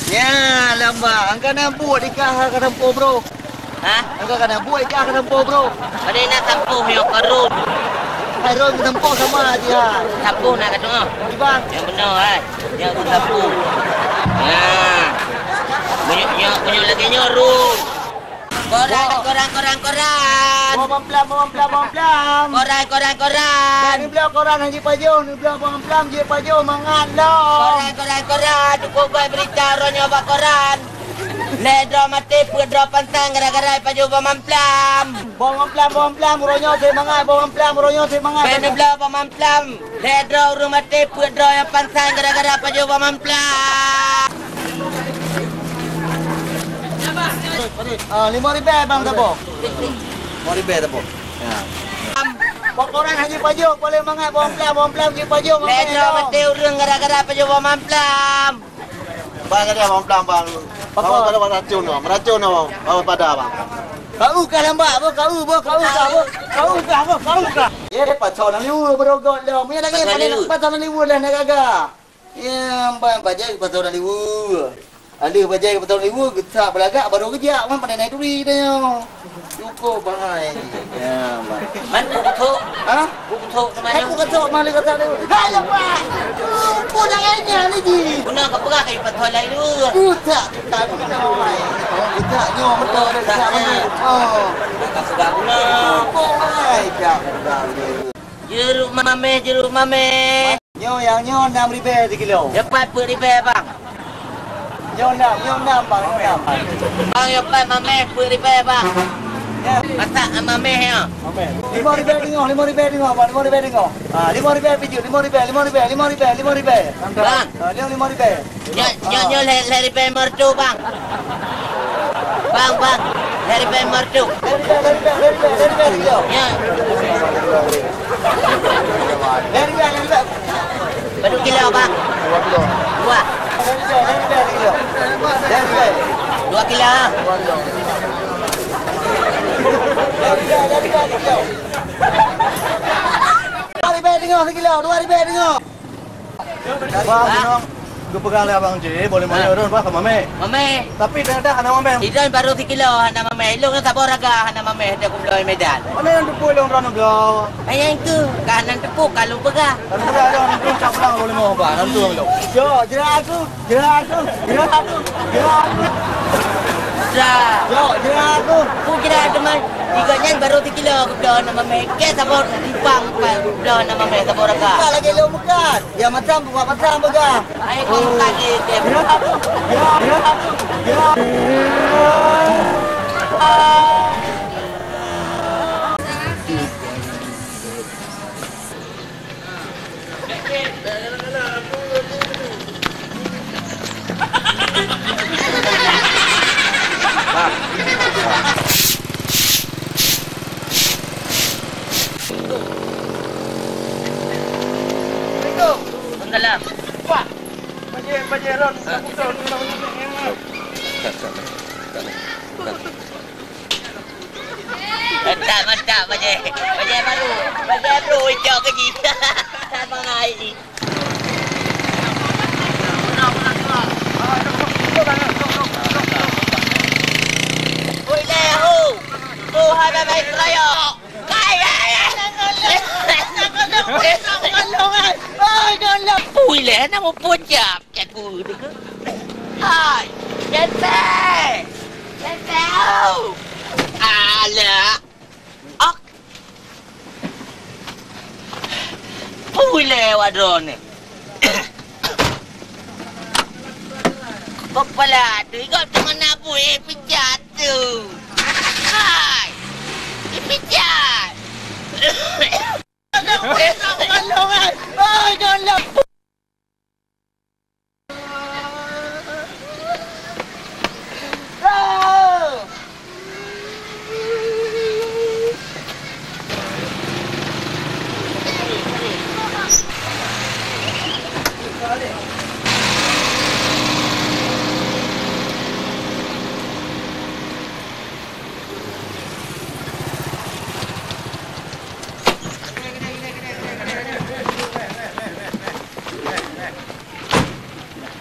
Ya, lambak. Angka nak buat ikah ke tempoh, bro. Ha? Angka nak buat ikah ke tempoh, bro. Ada nak tampuh yang karun. Harun ke tempoh sama aja. Tampuh nak kata ah. Bang. Yang benar kan. Yang tu tampuh. Ya. Banyak lagi nyorun. Koran. Bawang pelam. Koran. Ni belah koran Haji Pajong, ni belah bawang pelam Haji Pajong mangan lah. Koran. Cukup buat berita orang nyoba koran. Ledro mati pedro pantang gara-gara paju pemamplam. Bawang pelam, uronyo saya mangan, bawang pelam, uronyo saya mangan. Benda belah pemamplam. Ledro urung mati pedro yang pantang gara-gara paju pemamplam. RM5 bang Tabo. RM5 Tabo. Ya. Koran Haji Pajong boleh mangan bawang pelam Haji Pajong. Ledro mati urung gara-gara paju pemamplam. Bang ada bawang pelam bang. Bawang ada meracun bawang pada bang. Kau kah lambat apa kau kah. Ya dapat soalan liu berogot dah. Punya lagi pasal liu lah nak gagak. Ya bang bajai pasal liu. Ada bajai pasal liu getak belagak baru kerja man pandai naik duri dah. Cukup bang. Ya bang. Mana buku? Ha? Buku mana? Aku kata mana kata liu. Hai lambat. Punya enya ni ji. Guna ke perah ke pasal liu? Getak getak nyo betul dah getak mana. Oh. Tak segak guna. Hai dak. Jeruk mame. Nyo yang nyo 6 ribu kilo. Dapat per ribu bang. Nyo 6 bang. Bang dapat mame per ribu bang. Masak mame ya. Amen. 5 ribu tengok bang. 5 ribu tengok. Ah 5 ribu pijut 5 ribu. Bang. 5 ribu. Nyo le ribu mertu bang. Bang. Le ribu mertu. Dari kilo. Ya. Dari kilo. Berapa kilo bang? 2 kilo. 2. Dari kilo. 2 kilo. Bang, gue pegang le abang je, boleh mana orang pak mame. Mame. Tapi dah hana mame. Idan baru 3 kilo hana mame. Lu nak sabor raga hana mame dia kumloi medan. Mana yang dupul orang rano belau. Ayang tu kanan tepuk kalau pegah. Kan ada orang puncak pulang boleh mau apa? Nanti orang lo. Yo, jerak aku. Dah. Yo, jerak aku. Ku kira teman 3 nyan baru 3 kilo kumloi nama mame. Ke sabor tipang kumloi nama mame sabor raga. Tak lagi lo makan. Ya macam buat macam pegang. Ai kau makan dia. Jerak aku. Dalam. Pak. Bajai ron. Mantap bajai baru. Bajai bro hijau ke ji. Tak bangai ni. Oi leho. Oh hai bai seraya. Ui lẽ nó một buôn chạp chặt bùi được ai chết sao là ốc ui lẽ qua rồi này kepala tu kau mana boleh pijat tu ai pijat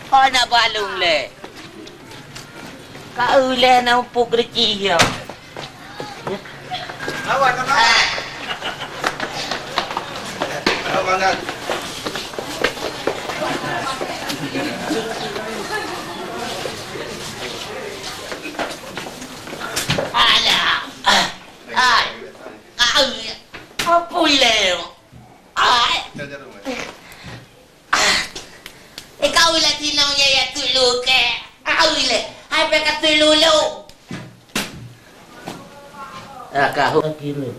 Kau nak balung le. Kau lah nampak kerja ya. Awak nak nak. Awak nak. Alah. Apa leo? Kau lah tinaunya ya tu lu ke? Kau lah. Hai mereka tu lulu. Kau kira.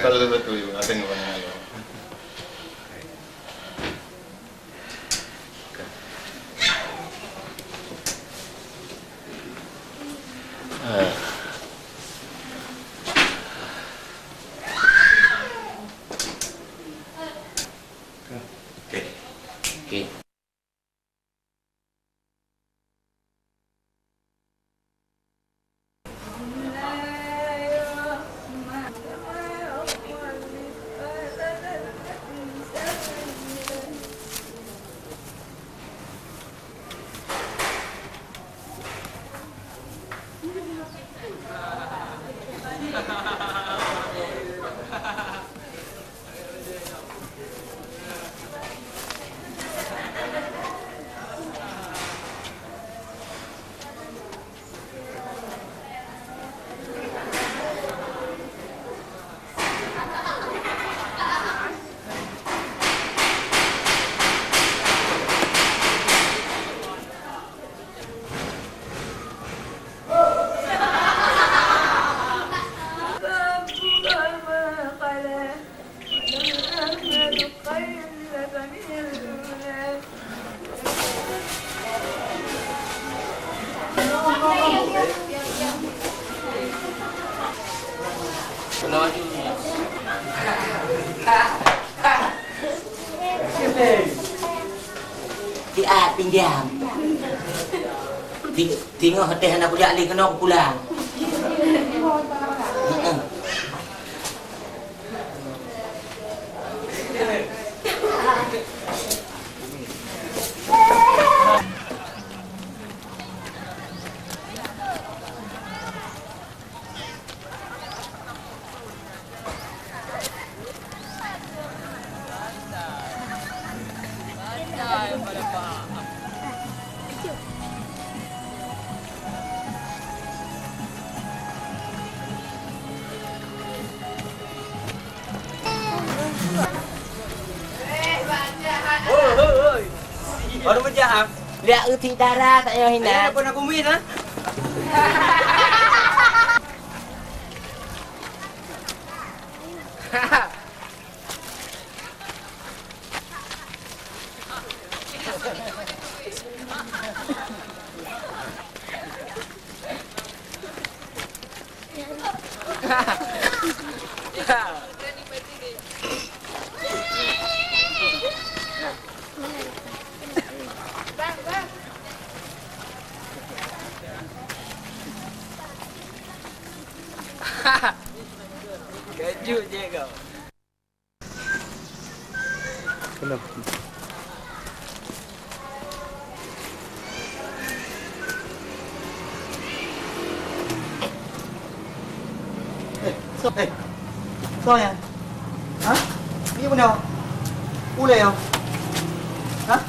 Kalau betul, ada yang mana? Okay. Pinjam. Tengok hotel anak budak ni kena aku pulang. Baru menjaham. Lihat uting darah tak payah hina. Apa nak kumbin ha? Kejut je kau. Kenapa? Sao ya? Hah? Ni benda? Ulai ya? Hah?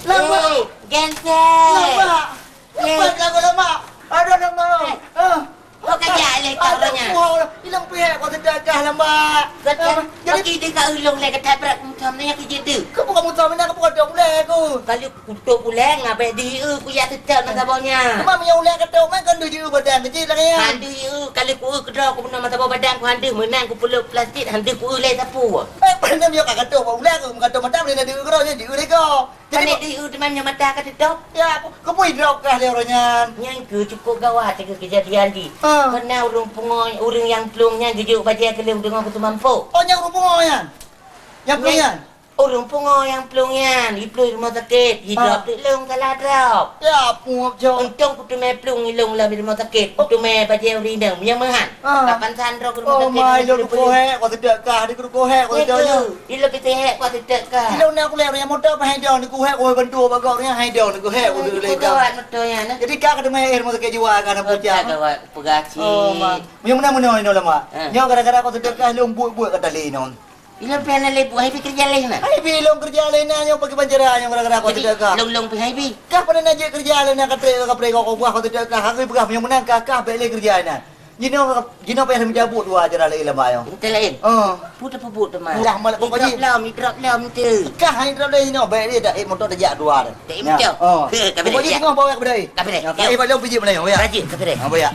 Lama! Gensel. Lama! Lepas aku lama! Ada nama! Kau kerja le kau orangnya. Hilang pihak kau sedekah lama! Jadi dia kat ulung le kata berat macam ni aku jadi. Kau bukan muntah mana kau bukan dong ulai aku! Kalau kutuk bulan ngapai dia ku ya tetap nak sabanya. Cuma punya ulai kata orang kan dia badan kecil lagi ya! Handu kalau ku kedua aku pernah mata badan ku handu menang ku peluk plastik handu ku le sapu. Pernah dia kata orang ulai aku kata macam ni dia kau dia dia kau. Jadi dia di mana mata kata dok. Ya, kau pun drop kah dia orangnya. Yang ke cukup gawat ke kejadian di. Kena urung pungoy, urang yang pelungnya gejuk bajai keleu dengan aku tu mampu. Oh, yang rupanya. Yang punya. Orang pengoyang pelungan, pelung rumah sakit, hidup di lung kalah drop. Ya, puak jo. Untung kutu me pelung ilung lah di rumah sakit. Kutu me bajau rindang, yang mahan. Kapan sandro ke rumah Oh, sakit. mai lo ko he, ko tidak kah, di ko he, ko tidak jo. Ilo kita hek kuat tidak kah? Ilo na ko le yang motor pa hai dio ni ko he, ko bantu bagok ni hai dio ni ko he, ko le Kutu dah. buat motornya na. Jadi kah ke mai rumah sakit jiwa kan apa Jaga jam. buat pegaci. Oh, ma. Yang mana ni lama. Nyo gara-gara ko tidak kah lung buat kata le non. Ilo pernah lebu, hai kerja lain na. Hai bilong kerja lain na nyo pagi panjara yang gara-gara ko tidak kah. Long hai bi. Kah pada nak kerja lain nak kata pre ko buah ko tidak kah. Aku pegah yang menang kah bele kerja na. Jino pa yang menjabut dua ajar lain lama yo. Inte lain. Puta puput teman. Murah malah pokoknya. Drop lam tu. Kah hai drop lain no bele dah motor dah dua dah. Tak imut. Pokoknya tengah bawa ke bedai. Kapire. Kai ba lo biji mana yo ya. Rajin kapire. Apa ya?